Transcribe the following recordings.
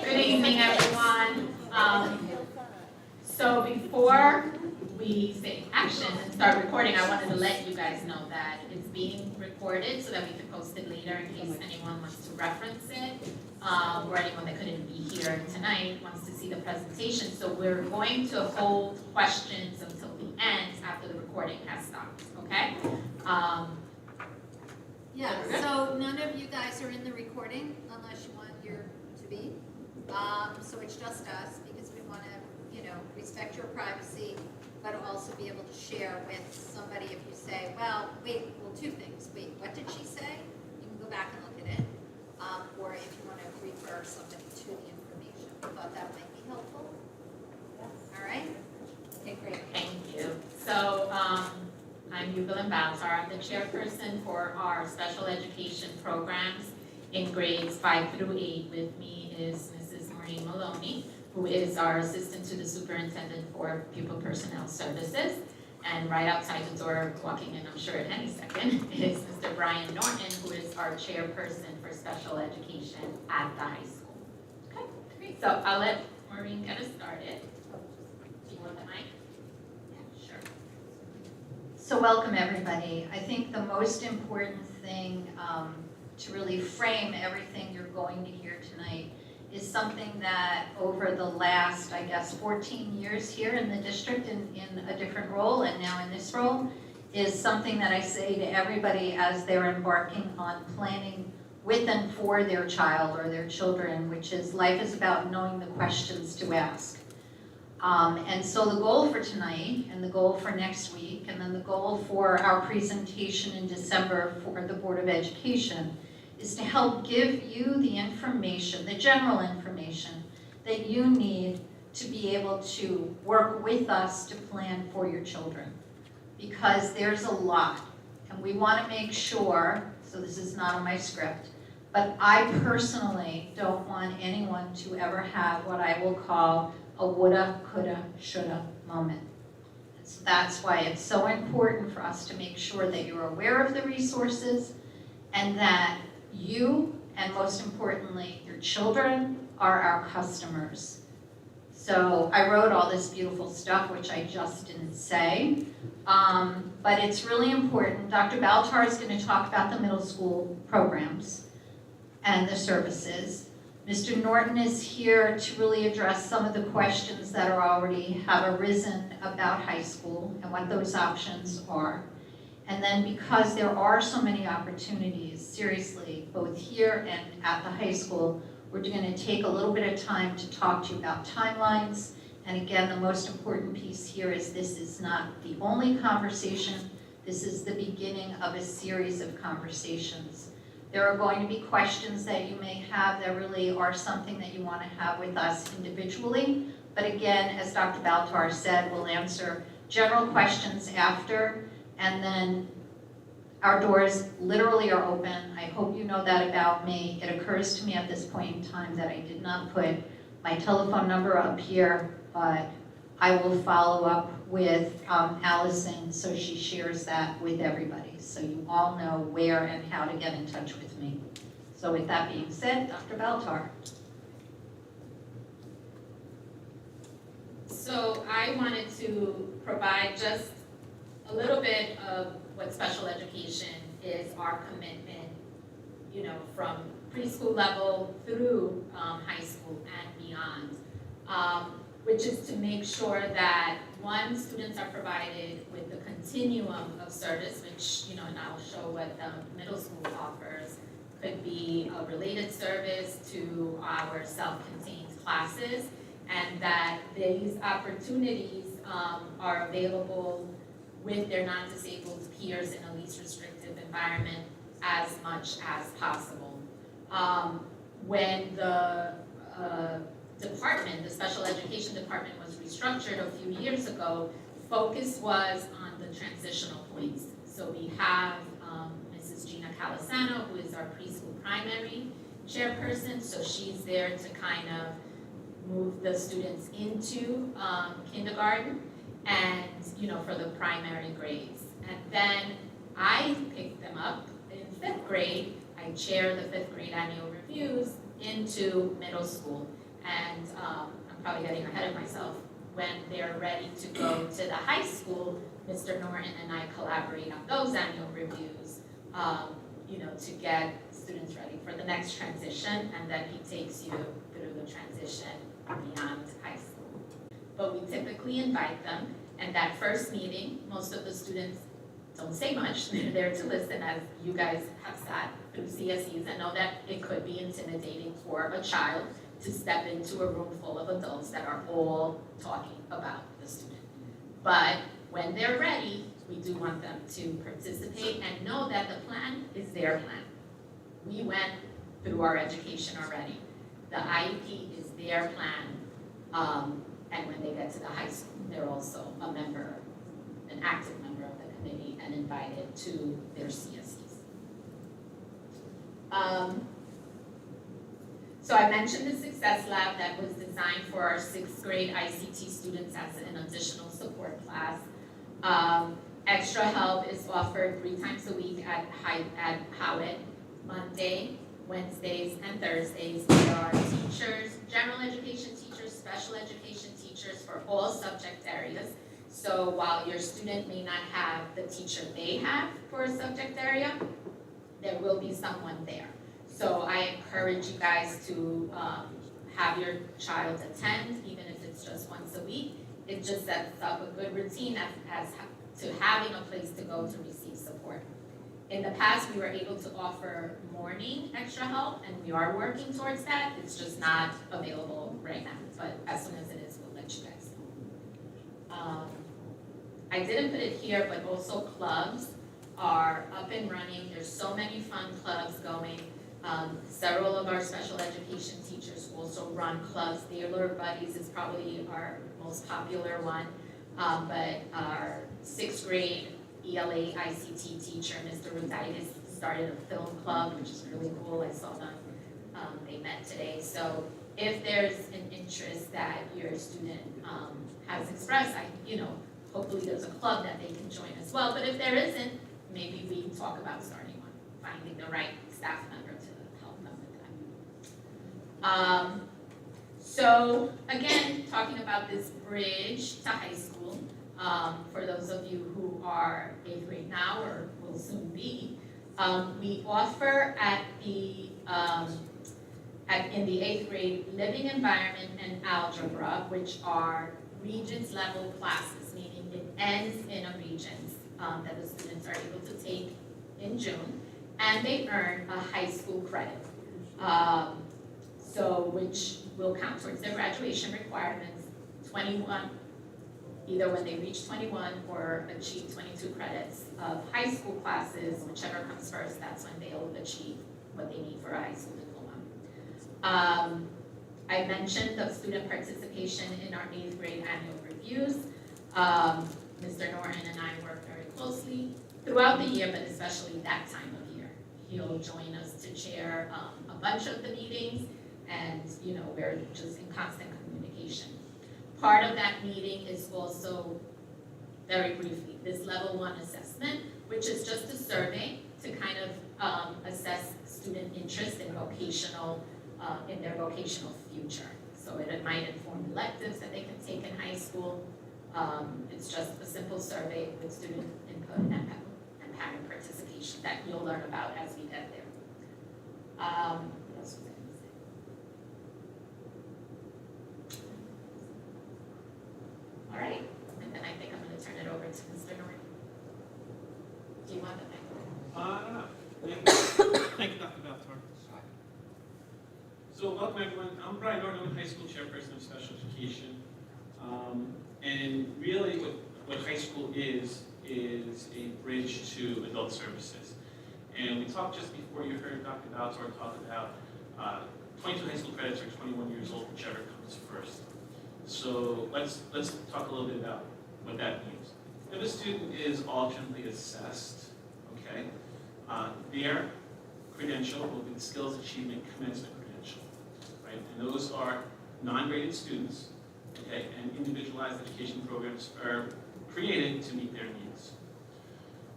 Good evening, everyone. So before we say action and start recording, I wanted to let you guys know that it's being recorded so that we can post it later in case anyone wants to reference it, or anyone that couldn't be here tonight wants to see the presentation. So we're going to hold questions until the end after the recording has stopped, okay? Yeah, so none of you guys are in the recording unless you want your to be. So it's just us because we want to, respect your privacy, but also be able to share with somebody if you say, well, two things. Wait, what did she say? You can go back and look at it. Or if you want to refer somebody to the information. I thought that might be helpful. All right? Okay, great. Thank you. So I'm Yubilin Baltar. I'm the chairperson for our special education programs in grades 5 through 8. With me is Mrs. Maureen Maloney, who is our assistant to the superintendent for pupil personnel services. And right outside the door, walking in, I'm sure at any second, is Mr. Brian Norton, who is our chairperson for special education at the high school. Okay, great. So I'll let Maureen get us started. Do you want the mic? Yeah, sure. So welcome, everybody. I think the most important thing to really frame everything you're going to hear tonight is something that over the last, 14 years here in the district in a different role and now in this role, is something that I say to everybody as they're embarking on planning with and for their child or their children, which is life is about knowing the questions to ask. And so the goal for tonight and the goal for next week and then the goal for our presentation in December for the Board of Education is to help give you the information, the general information that you need to be able to work with us to plan for your children. Because there's a lot, and we want to make sure, so this is not on my script, but I personally don't want anyone to ever have what I will call a woulda, coulda, shoulda moment. So that's why it's so important for us to make sure that you're aware of the resources and that you, and most importantly, your children are our customers. So I wrote all this beautiful stuff, which I just didn't say, but it's really important. Dr. Baltar is going to talk about the middle school programs and the services. Mr. Norton is here to really address some of the questions that have arisen about high school and what those options are. And then because there are so many opportunities, seriously, both here and at the high school, we're going to take a little bit of time to talk to you about timelines. And again, the most important piece here is this is not the only conversation. This is the beginning of a series of conversations. There are going to be questions that you may have that really are something that you want to have with us individually. But again, as Dr. Baltar said, we'll answer general questions after, and then our doors literally are open. I hope you know that about me. It occurs to me at this point in time that I did not put my telephone number up here, but I will follow up with Allison so she shares that with everybody, so you all know where and how to get in touch with me. So with that being said, Dr. Baltar. So I wanted to provide just a little bit of what special education is, our commitment, you know, from preschool level through high school and beyond, which is to make sure that, one, students are provided with the continuum of service, which, you know, and I'll show what middle school offers. Could be a related service to our self-contained classes, and that these opportunities are available with their non-disabled peers in a least restrictive environment as much as possible. When the department, the special education department, was restructured a few years ago, focus was on the transitional points. So we have Mrs. Gina Calisano, who is our preschool primary chairperson, so she's there to kind of move the students into kindergarten and, you know, for the primary grades. And then I pick them up in 5th grade. I chair the 5th grade annual reviews into middle school. And I'm probably getting ahead of myself. When they're ready to go to the high school, Mr. Norton and I collaborate on those annual reviews, you know, to get students ready for the next transition, and then he takes you through the transition beyond high school. But we typically invite them, and that first meeting, most of the students don't say much. They're there to listen, as you guys have sat through CSEs and know that it could be intimidating for a child to step into a room full of adults that are all talking about the student. But when they're ready, we do want them to participate and know that the plan is their plan. We went through our education already. The IEP is their plan, and when they get to the high school, they're also a member, an active member of the committee, and invited to their CSEs. So I mentioned the Success Lab that was designed for our 6th grade ICT students as an additional support class. Extra help is offered 3 times a week at Howitt, Monday, Wednesdays, and Thursdays. There are teachers, general education teachers, special education teachers for all subject areas. So while your student may not have the teacher they have for a subject area, there will be someone there. So I encourage you guys to have your child attend, even if it's just once a week. It just sets up a good routine as to having a place to go to receive support. In the past, we were able to offer morning extra help, and we are working towards that. It's just not available right now, but as soon as it is, we'll let you guys know. I didn't put it here, but also clubs are up and running. There's so many fun clubs going. Several of our special education teachers also run clubs. The Alert Buddies is probably our most popular one, but our 6th grade ELA ICT teacher, Mr. Rudaitis, started a film club, which is really cool. I saw them, they met today. So if there's an interest that your student has expressed, hopefully there's a club that they can join as well. But if there isn't, maybe we talk about starting one, finding the right staff member to help them with that. So again, talking about this bridge to high school, for those of you who are 8th grade now or will soon be, we offer in the 8th grade living environment and algebra, which are Regents level classes, meaning it ends in a Regents that the students are able to take in June, and they earn a high school credit, which will count towards their graduation requirements, 21, either when they reach 21 or achieve 22 credits of high school classes, whichever comes first, that's when they'll achieve what they need for a high school diploma. I mentioned the student participation in our 8th grade annual reviews. Mr. Norton and I work very closely throughout the year, but especially that time of year. He'll join us to chair a bunch of the meetings, and we're just in constant communication. Part of that meeting is also, very briefly, this level 1 assessment, which is just a survey to kind of assess student interest in their vocational future. So it might inform electives that they can take in high school. It's just a simple survey with student input and parent participation that you'll learn about as we get there. What else was I going to say? All right, and then I think I'm going to turn it over to Mr. Norton. Do you want the mic? I don't know. Thank you, Dr. Baltar. So welcome everyone. I'm Brian Norton, I'm High School Chairperson of Special Education. And really what high school is a bridge to adult services. And we talked just before, you heard Dr. Baltar talk about 22 high school credits or 21 years old, whichever comes first. So let's talk a little bit about what that means. If a student is alternately assessed, okay, their credential will be the Skills Achievement Commencement Credential, right? And those are non-graded students, okay, and individualized education programs are created to meet their needs.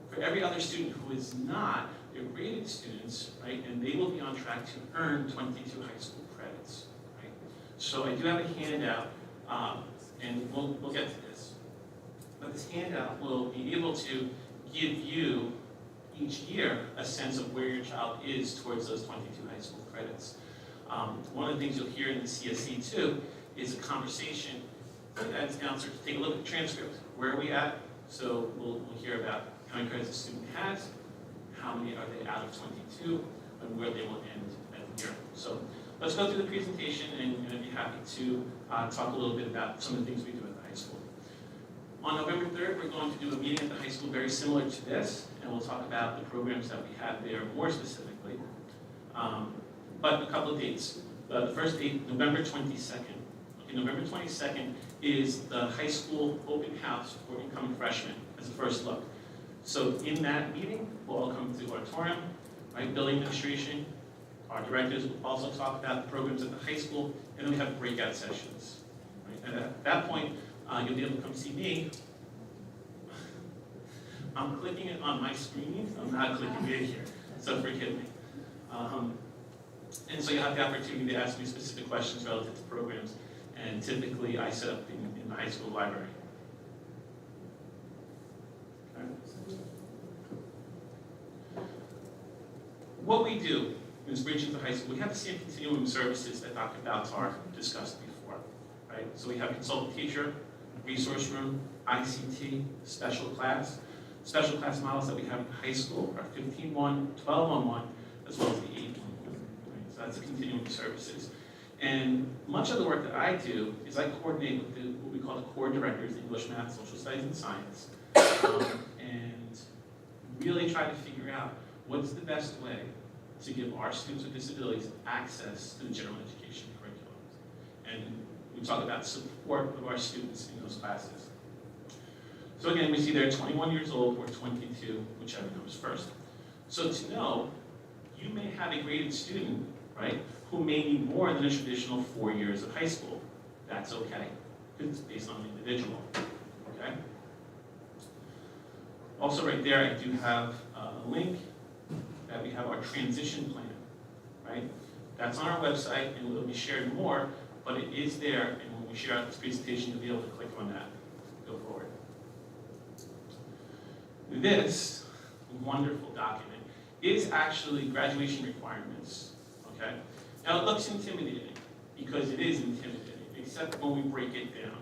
For every other student who is not, they're graded students, right, and they will be on track to earn 22 high school credits, right? So I do have a handout, and we'll get to this. But this handout will be able to give you each year a sense of where your child is towards those 22 high school credits. One of the things you'll hear in the CSE too is a conversation as counselors take a look at the transcript. Where are we at? So we'll hear about how many credits a student has, how many are they out of 22, and where they will end at the year. So let's go through the presentation, and I'm going to be happy to talk a little bit about some of the things we do at the high school. On November 3rd, we're going to do a meeting at the high school very similar to this, and we'll talk about the programs that we have there more specifically. But a couple of dates. The first date, November 22nd. Okay, November 22nd is the high school open house for incoming freshmen as a first look. So in that meeting, we'll all come to the auditorium, right? Building administration, our directors will also talk about the programs at the high school, and then we have breakout sessions. Right? And at that point, you'll be able to come see me. I'm clicking it on my screen. I'm not clicking it here, so forgive me. And so you have the opportunity to ask me specific questions relative to programs, and typically I set up in the high school library. Okay. What we do in this bridge into high school, we have the same continuum of services that Dr. Baltar discussed before, right? So we have consultant teacher, resource room, ICT, special class. Special class models that we have in high school are 15-1, 12-on-1, as well as the 8-1-1. Right? So that's a continuum of services. And much of the work that I do is I coordinate with what we call the core directors, English, Math, Social Studies, and Science, and really try to figure out what's the best way to give our students with disabilities access to the general education curriculum. And we talk about support of our students in those classes. So again, we see they're 21 years old or 22, whichever comes first. So to know, you may have a graded student, right, who may need more than a traditional 4 years of high school. That's okay, because it's based on the individual, okay? Also right there, I do have a link that we have our transition plan, right? That's on our website, and we'll be sharing more, but it is there, and when we share out this presentation, you'll be able to click on that, go forward. This wonderful document is actually graduation requirements, okay? Now it looks intimidating, because it is intimidating, except when we break it down,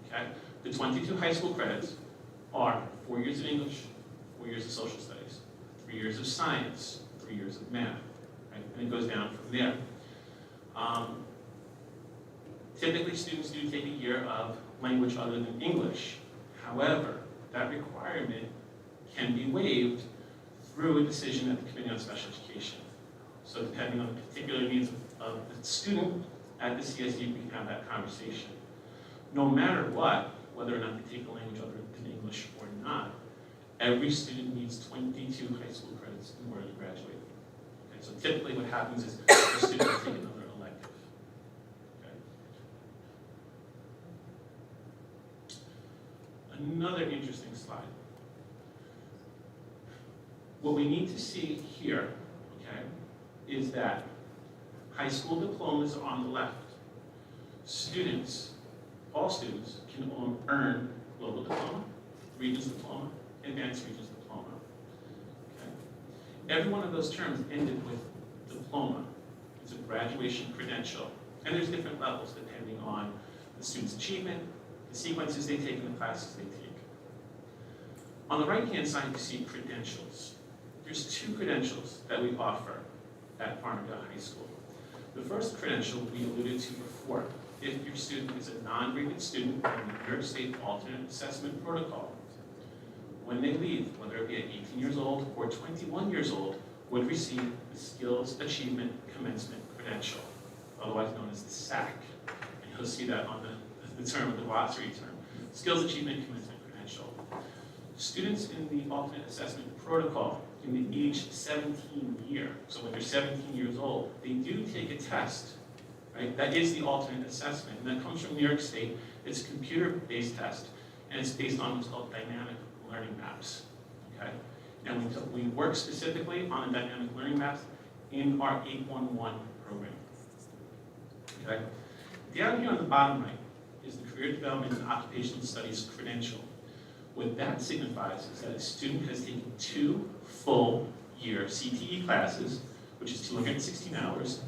okay? The 22 high school credits are 4 years of English, 4 years of social studies, 3 years of science, 3 years of math, right? And it goes down from there. Typically, students do take a year of language other than English. However, that requirement can be waived through a decision at the Committee on Special Education. So depending on the particular needs of the student at the CSE, we can have that conversation. No matter what, whether or not they take a language other than English or not, every student needs 22 high school credits in order to graduate. Okay, so typically what happens is the student will take another elective. Okay. Another interesting slide. What we need to see here, okay, is that high school diplomas are on the left. Students, all students, can earn global diploma, Regents diploma, advanced Regents diploma. Okay. Every one of those terms ended with diploma. It's a graduation credential. And there's different levels depending on the student's achievement, the sequences they take, and the classes they take. On the right-hand side, you see credentials. There's 2 credentials that we offer at Farmingdale High School. The first credential we alluded to before. If your student is a non-rated student in the New York State Alternate Assessment Protocol, when they leave, whether it be at 18 years old or 21 years old, would receive the Skills Achievement Commencement Credential, otherwise known as the SAC. And you'll see that on the term of the glossary term. Skills Achievement Commencement Credential. Students in the Alternate Assessment Protocol in the age 17 year, so when they're 17 years old, they do take a test, right? That is the alternate assessment, and that comes from New York State. It's a computer-based test, and it's based on what's called dynamic learning maps, okay? And we work specifically on the dynamic learning maps in our 811 program, okay? Down here on the bottom right is the Career Development and Occupational Studies credential. What that signifies is that a student has taken 2 full year CTE classes, which is 216 hours,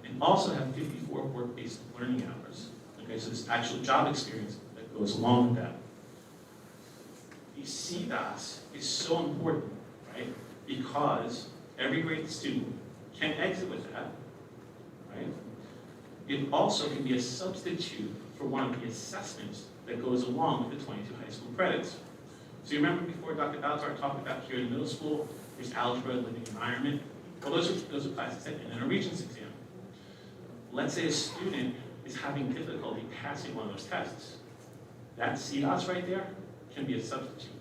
and also have 54 work-based learning hours. Okay, so there's actual job experience that goes along with that. The CDOS is so important, right? Because every grade student can exit with that, right? It also can be a substitute for one of the assessments that goes along with the 22 high school credits. So you remember before Dr. Baltar talked about here in middle school, there's algebra, living environment. Well, those are classes that end in a Regents exam. Let's say a student is having difficulty passing one of those tests. That CDOS right there can be a substitute.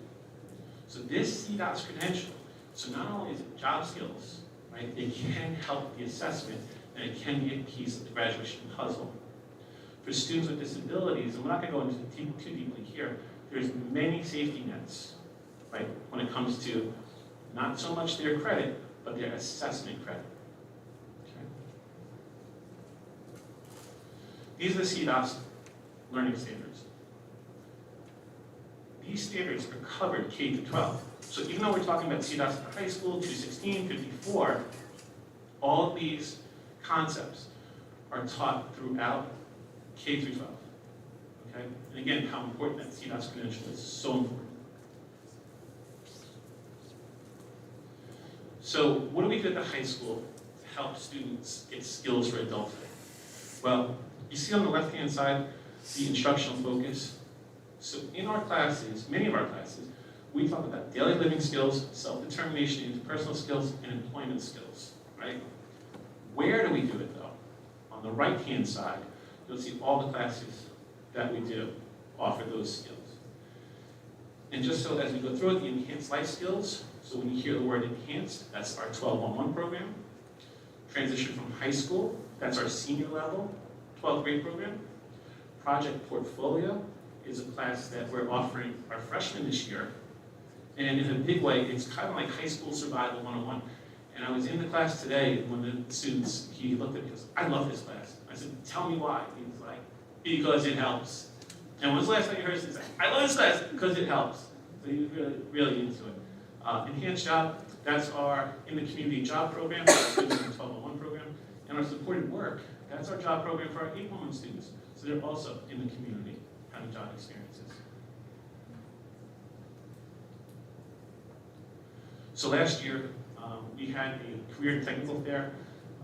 So this CDOS credential, so not only is it job skills, right, it can help the assessment, and it can be a piece of the graduation puzzle. For students with disabilities, and we're not going to go into too deeply here, there's many safety nets, right, when it comes to not so much their credit, but their assessment credit. Okay. These are the CDOS learning standards. These standards are covered K through 12. So even though we're talking about CDOS for high school, 216, 54, all of these concepts are taught throughout K through 12. Okay? And again, how important that CDOS credential is so important. So what do we do at the high school to help students get skills for adulthood? Well, you see on the left-hand side, the instructional focus. So in our classes, many of our classes, we talk about daily living skills, self-determination, interpersonal skills, and employment skills, right? Where do we do it though? On the right-hand side, you'll see all the classes that we do offer those skills. And just so as we go through it, the enhanced life skills, so when you hear the word enhanced, that's our 12-on-1 program. transition from high school, that's our senior level, 12th grade program. Project Portfolio is a class that we're offering our freshmen this year. And in a big way, it's kind of like high school survival 101. And I was in the class today, and one of the students, he looked at me and goes, I love this class. I said, tell me why. He was like, because it helps. And when was the last time you heard him say, I love this class because it helps. So he was really, really into it. Enhanced Job, that's our in the community job program, that's our 1201 program. And our supported work, that's our job program for our 811 students. So they're also in the community, having job experiences. So last year, we had a career and technical fair.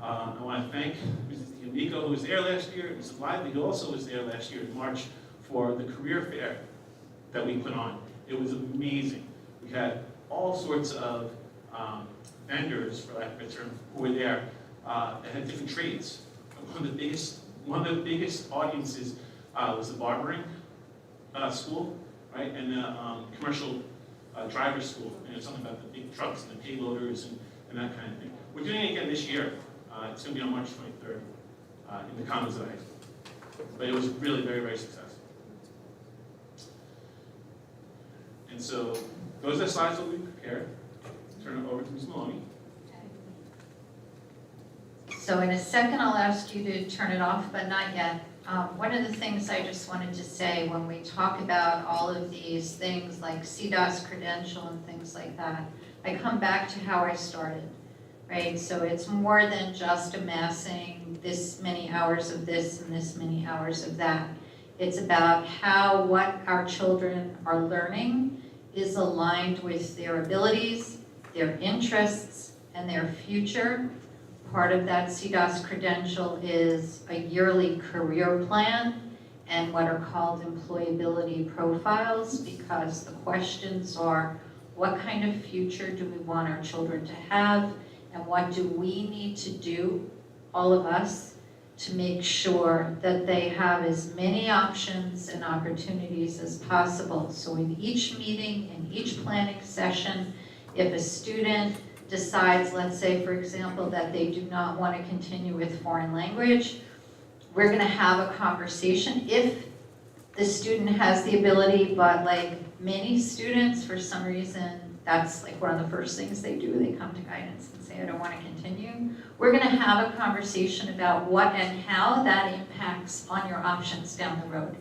I want to thank Mrs. D'Amico, who was there last year, and Mrs. Lively, who also was there last year in March for the career fair that we put on. It was amazing. We had all sorts of vendors, for lack of a term, who were there that had different trades. One of the biggest audiences was the barbering school, right, and the commercial driver school, and it's something about the big trucks and the payloaders and that kind of thing. We're doing it again this year. It's going to be on March 23rd in the Commons of High School. But it was really very, very successful. And so those are the slides that we prepared. Turn it over to Ms. Maloney. So in a second, I'll ask you to turn it off, but not yet. One of the things I just wanted to say when we talk about all of these things like CDOS credential and things like that, I come back to how I started, right? So it's more than just amassing this many hours of this and this many hours of that. It's about how what our children are learning is aligned with their abilities, their interests, and their future. Part of that CDOS credential is a yearly career plan and what are called employability profiles, because the questions are, what kind of future do we want our children to have, and what do we need to do, all of us, to make sure that they have as many options and opportunities as possible. So in each meeting, in each planning session, if a student decides, let's say, for example, that they do not want to continue with foreign language, we're going to have a conversation. If the student has the ability, but like many students, for some reason, that's like one of the first things they do. They come to guidance and say, I don't want to continue. We're going to have a conversation about what and how that impacts on your options down the road.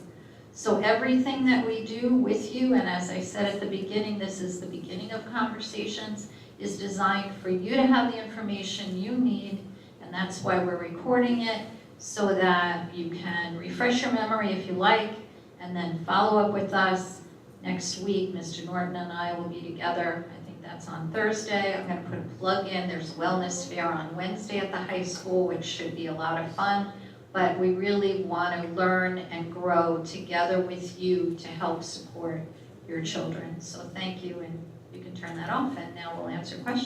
So everything that we do with you, and as I said at the beginning, this is the beginning of conversations, is designed for you to have the information you need, and that's why we're recording it, so that you can refresh your memory if you like, and then follow up with us. Next week, Mr. Norton and I will be together. I think that's on Thursday. I'm going to put a plug in. There's a wellness fair on Wednesday at the high school, which should be a lot of fun. But we really want to learn and grow together with you to help support your children. So thank you, and you can turn that off, and now we'll answer questions.